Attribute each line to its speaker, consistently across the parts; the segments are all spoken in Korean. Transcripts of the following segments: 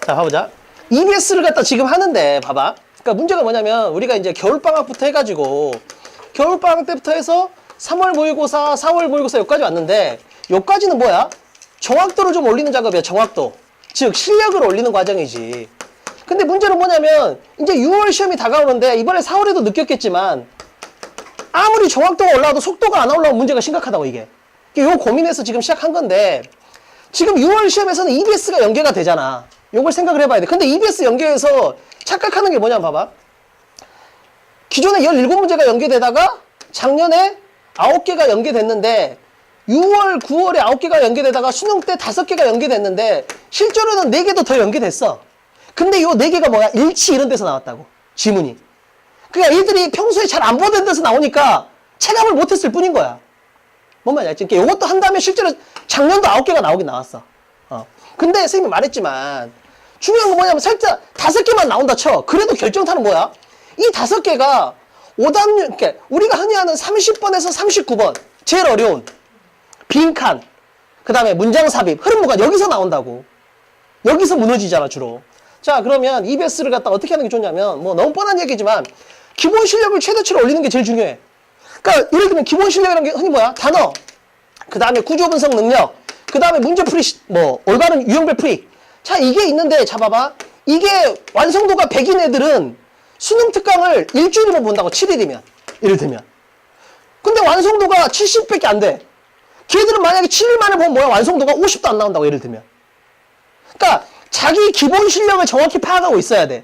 Speaker 1: 자, 봐보자. EBS를 갖다 지금 하는데, 봐봐. 그러니까 문제가 뭐냐면, 우리가 이제 겨울방학부터 해가지고, 겨울방학 때부터 해서 3월 모의고사, 4월 모의고사 여기까지 왔는데, 여기까지는 뭐야? 정확도를 좀 올리는 작업이야, 정확도. 즉, 실력을 올리는 과정이지. 근데 문제는 뭐냐면, 이제 6월 시험이 다가오는데, 이번에 4월에도 느꼈겠지만, 아무리 정확도가 올라와도 속도가 안 올라오면 문제가 심각하다고, 이게. 요 고민해서 지금 시작한 건데, 지금 6월 시험에서는 EBS가 연계가 되잖아. 요걸 생각을 해봐야 돼. 근데 EBS 연계해서 착각하는 게 뭐냐면 봐봐. 기존에 17문제가 연계되다가 작년에 9개가 연계됐는데 6월, 9월에 9개가 연계되다가 수능 때 5개가 연계됐는데 실제로는 4개도 더 연계됐어. 근데 요 4개가 뭐야? 일치 이런 데서 나왔다고. 지문이. 그러니까 얘들이 평소에 잘 안 보던 데서 나오니까 체감을 못했을 뿐인 거야. 뭔 말이야? 그러니까 요것도 한다면 실제로 작년도 9개가 나오긴 나왔어. 근데 선생님이 말했지만 중요한 건 뭐냐면 살짝 5개만 나온다 쳐. 그래도 결정타는 뭐야? 이 5개가 오답률, 그러니까 우리가 흔히 하는 30번에서 39번 제일 어려운 빈칸, 그 다음에 문장 삽입, 흐름무관 여기서 나온다고. 여기서 무너지잖아 주로. 자, 그러면 EBS를 갖다 어떻게 하는 게 좋냐면 뭐 너무 뻔한 얘기지만 기본 실력을 최대치로 올리는 게 제일 중요해. 그러니까 예를 들면 기본 실력이라는 게 흔히 뭐야? 단어, 그 다음에 구조 분석 능력, 그 다음에 문제풀이, 올바른 유형별 풀이. 자, 이게 있는데, 자, 봐봐. 이게 완성도가 100인 애들은 수능 특강을 일주일이면 본다고, 7일이면. 예를 들면. 근데 완성도가 70밖에 안 돼. 걔들은 만약에 7일 만에 보면 뭐야? 완성도가 50도 안 나온다고, 예를 들면. 그러니까 자기 기본 실력을 정확히 파악하고 있어야 돼.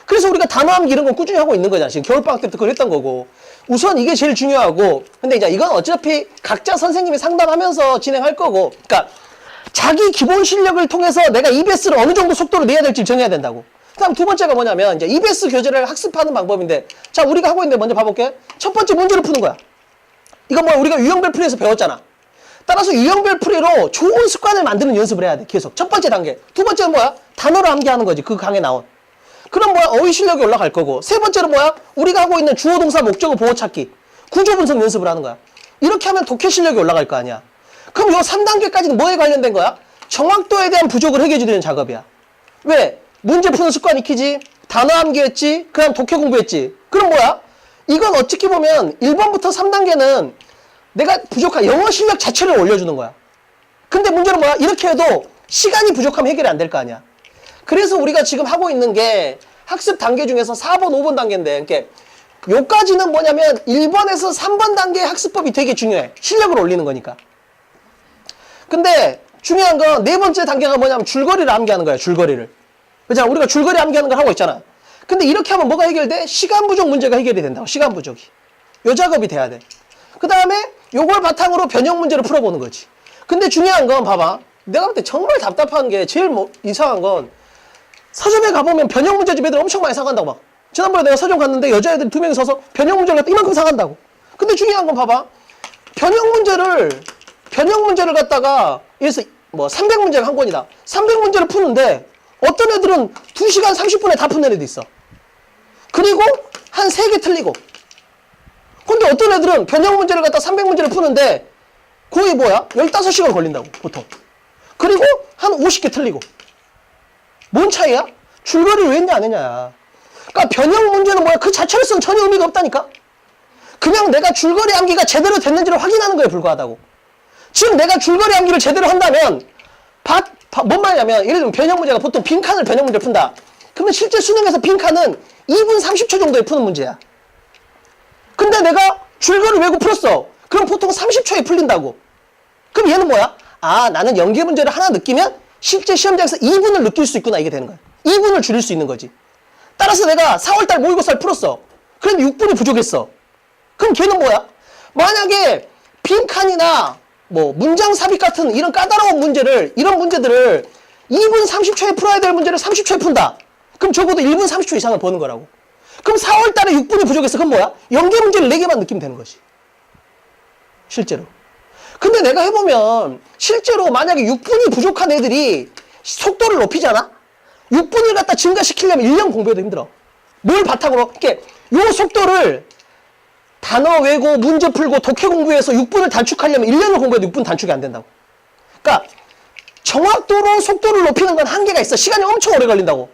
Speaker 1: 그래서 우리가 단어 암기 이런 건 꾸준히 하고 있는 거잖아. 지금 겨울방학 때부터 그걸 했던 거고. 우선 이게 제일 중요하고. 근데 이제 이건 어차피 각자 선생님이 상담하면서 진행할 거고. 그러니까 자기 기본 실력을 통해서 내가 EBS를 어느 정도 속도로 내야 될지 정해야 된다고. 그 다음 두 번째가 뭐냐면 이제 EBS 교재를 학습하는 방법인데, 자, 우리가 하고 있는데 먼저 봐볼게. 첫 번째 문제를 푸는 거야. 이건 뭐야? 우리가 유형별 풀이에서 배웠잖아. 따라서 유형별 풀이로 좋은 습관을 만드는 연습을 해야 돼. 계속. 첫 번째 단계. 두 번째는 뭐야? 단어를 암기하는 거지. 그 강에 나온. 그럼 뭐야? 어휘 실력이 올라갈 거고. 세 번째는 뭐야? 우리가 하고 있는 주어, 동사, 목적어, 보호 찾기. 구조 분석 연습을 하는 거야. 이렇게 하면 독해 실력이 올라갈 거 아니야. 그럼 요 3단계까지는 뭐에 관련된 거야? 정확도에 대한 부족을 해결해주는 작업이야. 왜? 문제 푸는 습관 익히지, 단어 암기했지, 그 다음 독해 공부했지. 그럼 뭐야? 이건 어떻게 보면 1번부터 3단계는 내가 부족한 영어 실력 자체를 올려주는 거야. 근데 문제는 뭐야? 이렇게 해도 시간이 부족하면 해결이 안 될 거 아니야. 그래서 우리가 지금 하고 있는 게 학습 단계 중에서 4번, 5번 단계인데, 그러니까 요까지는 뭐냐면 1번에서 3번 단계의 학습법이 되게 중요해. 실력을 올리는 거니까. 근데 중요한 건 네 번째 단계가 뭐냐면 줄거리를 암기하는 거야, 줄거리를. 그렇잖아. 우리가 줄거리 암기하는 걸 하고 있잖아. 근데 이렇게 하면 뭐가 해결돼? 시간 부족 문제가 해결이 된다고. 시간 부족이. 요 작업이 돼야 돼. 그 다음에 요걸 바탕으로 변형 문제를 풀어보는 거지. 근데 중요한 건 봐봐. 내가 볼 때 정말 답답한 게 제일 이상한 건 서점에 가보면 변형 문제집 애들 엄청 많이 사간다고 막. 지난번에 내가 서점 갔는데 여자애들이 2명이 서서 변형 문제를 갖다 이만큼 사간다고. 근데 중요한 건 봐봐. 변형 문제를 갖다가, 예를 들어서 뭐 300문제가 한 권이다. 300문제를 푸는데 어떤 애들은 2시간 30분에 다 푸는 애도 있어. 그리고 한 3개 틀리고. 근데 어떤 애들은 변형 문제를 갖다 300문제를 푸는데 거의 뭐야? 15시간 걸린다고, 보통. 그리고 한 50개 틀리고. 뭔 차이야? 줄거리를 왜 했냐 안 했냐야. 그러니까 변형 문제는 뭐야? 그 자체로서는 전혀 의미가 없다니까? 그냥 내가 줄거리 암기가 제대로 됐는지를 확인하는 거에 불과하다고. 즉 내가 줄거리 암기를 제대로 한다면 뭔 말이냐면, 예를 들면 변형 문제가 보통 빈칸을 변형 문제 푼다. 그러면 실제 수능에서 빈칸은 2분 30초 정도에 푸는 문제야. 근데 내가 줄거리 외고 풀었어. 그럼 보통 30초에 풀린다고. 그럼 얘는 뭐야? 아, 나는 연계 문제를 하나 느끼면 실제 시험장에서 2분을 느낄 수 있구나, 이게 되는 거야. 2분을 줄일 수 있는 거지. 따라서 내가 4월달 모의고사를 풀었어. 그런데 6분이 부족했어. 그럼 걔는 뭐야? 만약에 빈칸이나 뭐 문장 삽입 같은 이런 까다로운 문제를, 이런 문제들을 2분 30초에 풀어야 될 문제를 30초에 푼다. 그럼 적어도 1분 30초 이상을 버는 거라고. 그럼 4월달에 6분이 부족했어. 그럼 뭐야? 연계 문제를 4개만 느끼면 되는 거지. 실제로. 근데 내가 해보면 실제로 만약에 6분이 부족한 애들이 속도를 높이잖아? 6분을 갖다 증가시키려면 1년 공부해도 힘들어. 뭘 바탕으로? 이렇게 요 속도를 단어 외고 문제 풀고 독해 공부해서 6분을 단축하려면 1년을 공부해도 6분 단축이 안 된다고. 그러니까 정확도로 속도를 높이는 건 한계가 있어. 시간이 엄청 오래 걸린다고.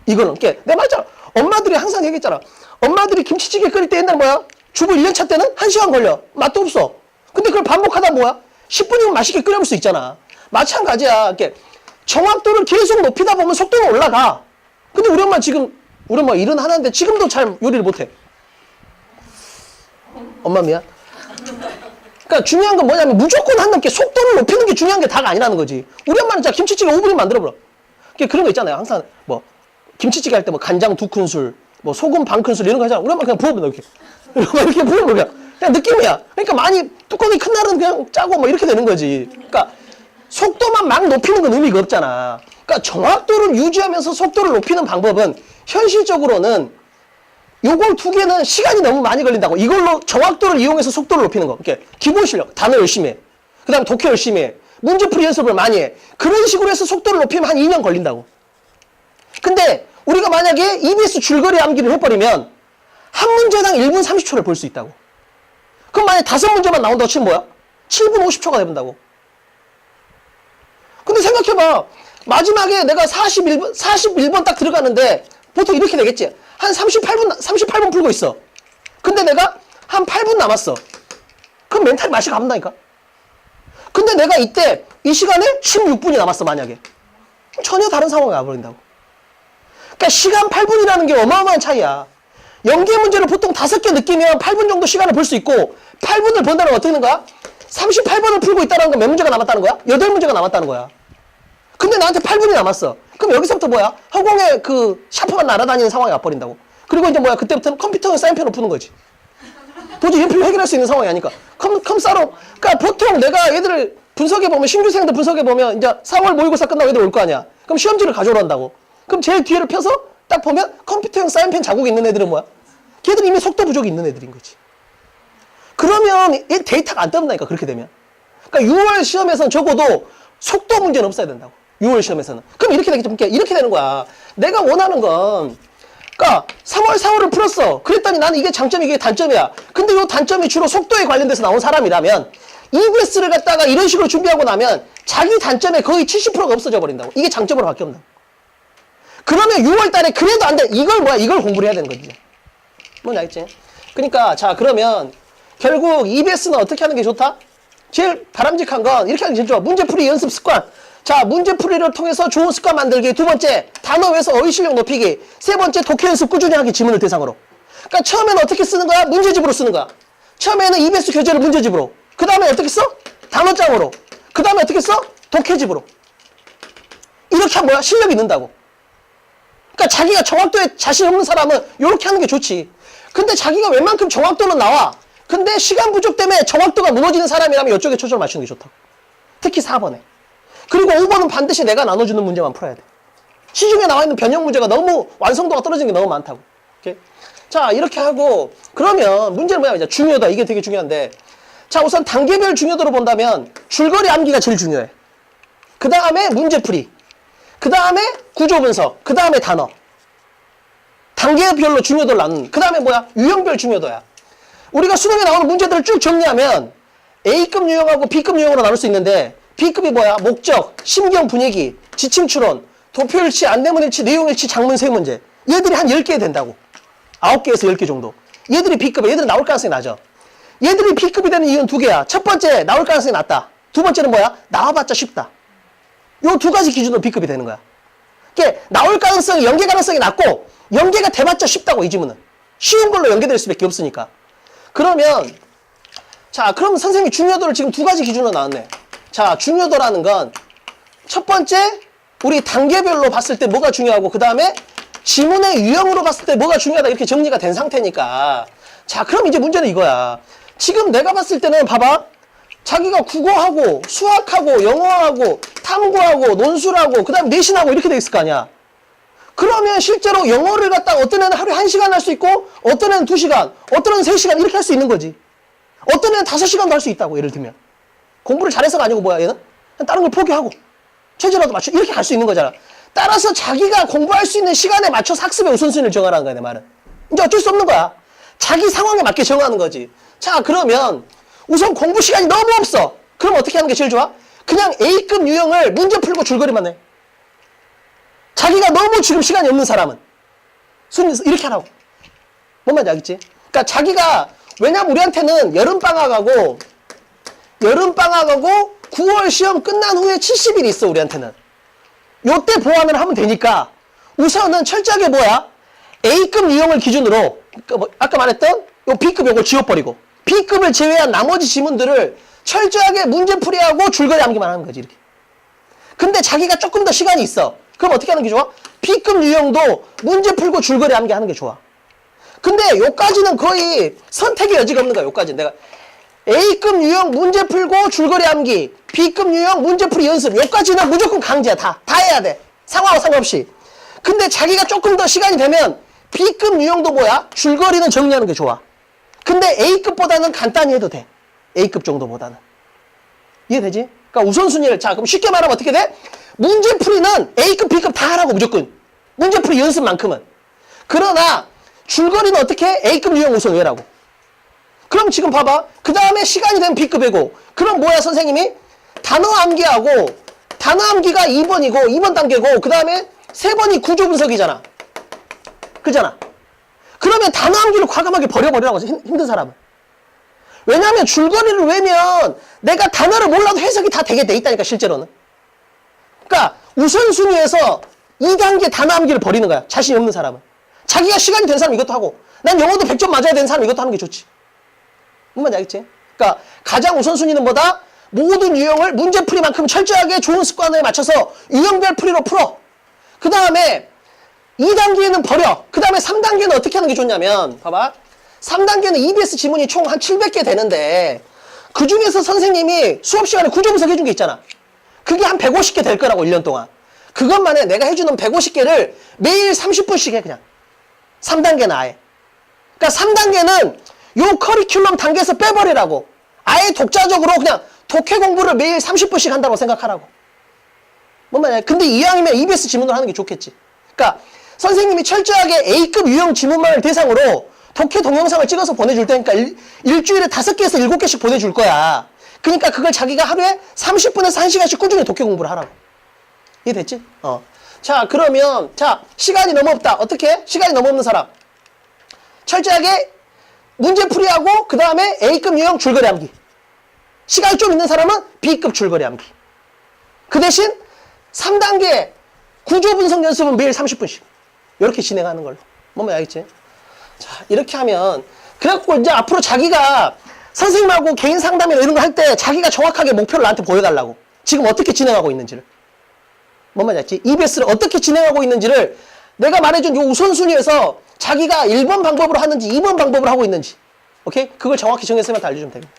Speaker 1: 이거는. 내가 말했잖아. 엄마들이 항상 얘기했잖아. 엄마들이 김치찌개 끓일 때 옛날 뭐야? 주부 1년차 때는 1시간 걸려. 맛도 없어. 근데 그걸 반복하다 뭐야? 10분이면 맛있게 끓여볼 수 있잖아. 마찬가지야. 이렇게 정확도를 계속 높이다 보면 속도는 올라가. 근데 우리 엄마 지금, 우리 엄마 일은 하는데 지금도 잘 요리를 못해. 엄마 미안. 그러니까 중요한 건 뭐냐면 무조건 한다는 게 속도를 높이는 게 중요한 게 다가 아니라는 거지. 우리 엄마는 진짜 김치찌개 5분이면 만들어버려. 그런 거 있잖아요. 항상 뭐 김치찌개 할 때 뭐 간장 2큰술, 뭐 소금 반 큰술 이런 거 하잖아. 우리 엄마 그냥 부어버려 이렇게. 이렇게 부어버려. 그냥 느낌이야. 그러니까 많이 뚜껑이 큰 날은 그냥 짜고 뭐 이렇게 되는 거지. 그러니까 속도만 막 높이는 건 의미가 없잖아. 그러니까 정확도를 유지하면서 속도를 높이는 방법은 현실적으로는 요걸 두 개는 시간이 너무 많이 걸린다고. 이걸로 정확도를 이용해서 속도를 높이는 거. 이렇게 기본 실력, 단어 열심히 해. 그 다음에 독해 열심히 해. 문제풀이 연습을 많이 해. 그런 식으로 해서 속도를 높이면 한 2년 걸린다고. 근데 우리가 만약에 EBS 줄거리 암기를 해버리면 한 문제당 1분 30초를 볼 수 있다고. 그럼 만약에 5문제만 나온다고 치면 뭐야? 7분 50초가 돼본다고. 근데 생각해봐. 마지막에 내가 41번 딱 들어가는데 보통 이렇게 되겠지. 한 38분 풀고 있어. 근데 내가 한 8분 남았어. 그럼 멘탈이 맛이 간다니까. 근데 내가 이때 이 시간에 16분이 남았어 만약에. 전혀 다른 상황이 와버린다고. 그러니까 시간 8분이라는 게 어마어마한 차이야. 연계 문제를 보통 5개 느끼면 8분 정도 시간을 볼 수 있고 8분을 본다는 건 어떻게 되는 거야? 38번을 풀고 있다는 건 몇 문제가 남았다는 거야? 8문제가 남았다는 거야. 근데 나한테 8분이 남았어. 그럼 여기서부터 뭐야? 허공에 그 샤프가 날아다니는 상황이 와버린다고. 그리고 이제 뭐야? 그때부터는 컴퓨터에 사인펜을 푸는 거지. 도저히 연필로 해결할 수 있는 상황이 아니까. 컴싸로. 그러니까 보통 내가 얘들을 분석해보면, 신규생들 분석해보면 이제 4월 모의고사 끝나고 애들 올 거 아니야. 그럼 시험지를 가져오라 한다고. 그럼 제일 뒤를 펴서 딱 보면 컴퓨터형 사인펜 자국이 있는 애들은 뭐야? 걔들은 이미 속도 부족이 있는 애들인 거지. 그러면 얘 데이터가 안 떠난다니까, 그렇게 되면. 그러니까 6월 시험에서는 적어도 속도 문제는 없어야 된다고. 6월 시험에서는. 그럼 이렇게 되겠죠. 이렇게 되는 거야. 내가 원하는 건, 그러니까 3월, 4월을 풀었어. 그랬더니 나는 이게 장점이 이게 단점이야. 근데 이 단점이 주로 속도에 관련돼서 나온 사람이라면 EBS를 갖다가 이런 식으로 준비하고 나면 자기 단점에 거의 70%가 없어져 버린다고. 이게 장점으로 바뀌었나. 그러면 6월 달에 그래도 안 돼. 이걸 공부를 해야 되는 거지. 뭔지 알겠지? 그러니까 자, 그러면 결국 EBS는 어떻게 하는 게 좋다? 제일 바람직한 건 이렇게 하는 게 제일 좋아. 문제풀이 연습 습관. 자, 문제풀이를 통해서 좋은 습관 만들기. 2번째, 단어 외워서 어휘 실력 높이기. 3번째, 독해 연습 꾸준히 하기. 지문을 대상으로. 그러니까 처음에는 어떻게 쓰는 거야? 문제집으로 쓰는 거야. 처음에는 EBS 교재를 문제집으로. 그 다음에 어떻게 써? 단어장으로. 그 다음에 어떻게 써? 독해집으로. 이렇게 하면 뭐야? 실력이 는다고. 그러니까 자기가 정확도에 자신 없는 사람은 이렇게 하는 게 좋지. 근데 자기가 웬만큼 정확도는 나와. 근데 시간 부족 때문에 정확도가 무너지는 사람이라면 이쪽에 초점을 맞추는 게 좋다. 특히 4번에. 그리고 5번은 반드시 내가 나눠주는 문제만 풀어야 돼. 시중에 나와 있는 변형 문제가 너무 완성도가 떨어지는 게 너무 많다고. 오케이? 자, 이렇게 하고 그러면 문제는 뭐야? 이제 중요하다. 이게 되게 중요한데. 자, 우선 단계별 중요도로 본다면 줄거리 암기가 제일 중요해. 그 다음에 문제풀이. 그 다음에 구조 분석. 그 다음에 단어. 단계별로 중요도를 나누는. 그 다음에 뭐야? 유형별 중요도야. 우리가 수능에 나오는 문제들을 쭉 정리하면 A급 유형하고 B급 유형으로 나눌 수 있는데 B급이 뭐야? 목적, 심경 분위기, 지침 추론, 도표일치, 안내문일치, 내용일치, 장문 3문제. 얘들이 한 10개 된다고. 9개에서 10개 정도. 얘들이 B급이야. 얘들은 나올 가능성이 낮아. 얘들이 B급이 되는 이유는 2개야. 첫 번째, 나올 가능성이 낮다. 두 번째는 뭐야? 나와봤자 쉽다. 요 2가지 기준으로 B급이 되는 거야. 이게 나올 가능성이, 연계 가능성이 낮고 연계가 돼봤자 쉽다고, 이 지문은. 쉬운 걸로 연계될 수밖에 없으니까. 그러면 자, 그럼 선생님이 중요도를 지금 2가지 기준으로 나왔네. 자, 중요도라는 건 첫 번째, 우리 단계별로 봤을 때 뭐가 중요하고 그 다음에 지문의 유형으로 봤을 때 뭐가 중요하다 이렇게 정리가 된 상태니까. 자, 그럼 이제 문제는 이거야. 지금 내가 봤을 때는 봐봐. 자기가 국어하고 수학하고 영어하고 탐구하고 논술하고 그 다음에 내신하고 이렇게 돼 있을 거 아니야. 그러면 실제로 영어를 갖다가 어떤 애는 하루에 1시간 할 수 있고 어떤 애는 2시간, 어떤 애는 3시간 이렇게 할 수 있는 거지. 어떤 애는 5시간도 할 수 있다고, 예를 들면. 공부를 잘해서가 아니고 뭐야, 얘는? 그냥 다른 걸 포기하고 체제라도 맞춰 이렇게 갈 수 있는 거잖아. 따라서 자기가 공부할 수 있는 시간에 맞춰서 학습의 우선순위를 정하라는 거야, 내 말은. 이제 어쩔 수 없는 거야. 자기 상황에 맞게 정하는 거지. 자, 그러면 우선 공부 시간이 너무 없어. 그럼 어떻게 하는 게 제일 좋아? 그냥 A급 유형을 문제 풀고 줄거리만 해. 자기가 너무 지금 시간이 없는 사람은 순위 이렇게 하라고. 뭔 말인지 알겠지? 그러니까 자기가 왜냐면 우리한테는 여름방학하고 9월 시험 끝난 후에 70일이 있어. 우리한테는 요때 보완을 하면 되니까 우선은 철저하게 뭐야? A급 유형을 기준으로 아까 말했던 요 B급 요걸 지워버리고 B급을 제외한 나머지 지문들을 철저하게 문제풀이하고 줄거리 암기만 하는 거지. 이렇게. 근데 자기가 조금 더 시간이 있어. 그럼 어떻게 하는 게 좋아? B급 유형도 문제 풀고 줄거리 암기하는 게 좋아. 근데 요까지는 거의 선택의 여지가 없는 거야. 요까지는 내가 A급 유형 문제 풀고 줄거리 암기, B급 유형 문제풀이 연습, 요까지는 무조건 강제야. 다 해야 돼. 상황과 상관없이. 근데 자기가 조금 더 시간이 되면 B급 유형도 뭐야? 줄거리는 정리하는 게 좋아. 근데 A급보다는 간단히 해도 돼. A급 정도보다는. 이해되지? 그러니까 우선순위를, 자, 그럼 쉽게 말하면 어떻게 돼? 문제풀이는 A급, B급 다 하라고 무조건. 문제풀이 연습만큼은. 그러나 줄거리는 어떻게 해? A급 유형 우선 왜라고. 그럼 지금 봐봐. 그 다음에 시간이 되면 B급이고. 그럼 뭐야 선생님이? 단어 암기하고 단어 암기가 2번이고 2번 단계고 그 다음에 3번이 구조 분석이잖아. 그잖아. 그러면 단어 암기를 과감하게 버려버리라고 힘든 사람은. 왜냐하면 줄거리를 외면 내가 단어를 몰라도 해석이 다 되게 돼 있다니까 실제로는. 그러니까 우선순위에서 2단계 단어 암기를 버리는 거야. 자신이 없는 사람은. 자기가 시간이 된 사람 이것도 하고 난 영어도 100점 맞아야 되는 사람 이것도 하는 게 좋지. 뭔 말인지 알겠지? 그러니까 가장 우선순위는 뭐다? 모든 유형을 문제풀이만큼 철저하게 좋은 습관에 맞춰서 유형별 풀이로 풀어. 그 다음에 2단계는 버려. 그 다음에 3단계는 어떻게 하는 게 좋냐면 봐봐. 3단계는 EBS 지문이 총 한 700개 되는데 그 중에서 선생님이 수업 시간에 구조 분석 해준 게 있잖아. 그게 한 150개 될 거라고 1년 동안. 그것만 해. 내가 해주는 150개를 매일 30분씩 해 그냥. 3단계는 아예. 그러니까 3단계는 요 커리큘럼 단계에서 빼버리라고. 아예 독자적으로 그냥 독해 공부를 매일 30분씩 한다고 생각하라고. 뭔 말이야. 근데 이왕이면 EBS 지문으로 하는 게 좋겠지. 그러니까 선생님이 철저하게 A급 유형 지문만을 대상으로 독해 동영상을 찍어서 보내줄 테니까 일주일에 5개에서 7개씩 보내줄 거야. 그러니까 그걸 자기가 하루에 30분에서 1시간씩 꾸준히 독해 공부를 하라고. 이해됐지? 자, 그러면, 자, 시간이 너무 없다. 어떻게 해? 시간이 너무 없는 사람. 철저하게 문제풀이하고, 그 다음에 A급 유형 줄거리 암기. 시간이 좀 있는 사람은 B급 줄거리 암기. 그 대신 3단계 구조 분석 연습은 매일 30분씩. 이렇게 진행하는 걸로. 뭔지 알겠지? 자, 이렇게 하면, 그래갖고 이제 앞으로 자기가 선생님하고 개인 상담이나 이런 거 할 때 자기가 정확하게 목표를 나한테 보여달라고. 지금 어떻게 진행하고 있는지를. 뭔 말인지 알지? EBS를 어떻게 진행하고 있는지를 내가 말해준 요 우선순위에서 자기가 1번 방법으로 하는지 2번 방법으로 하고 있는지. 오케이? 그걸 정확히 정했으면 알려주면 됩니다.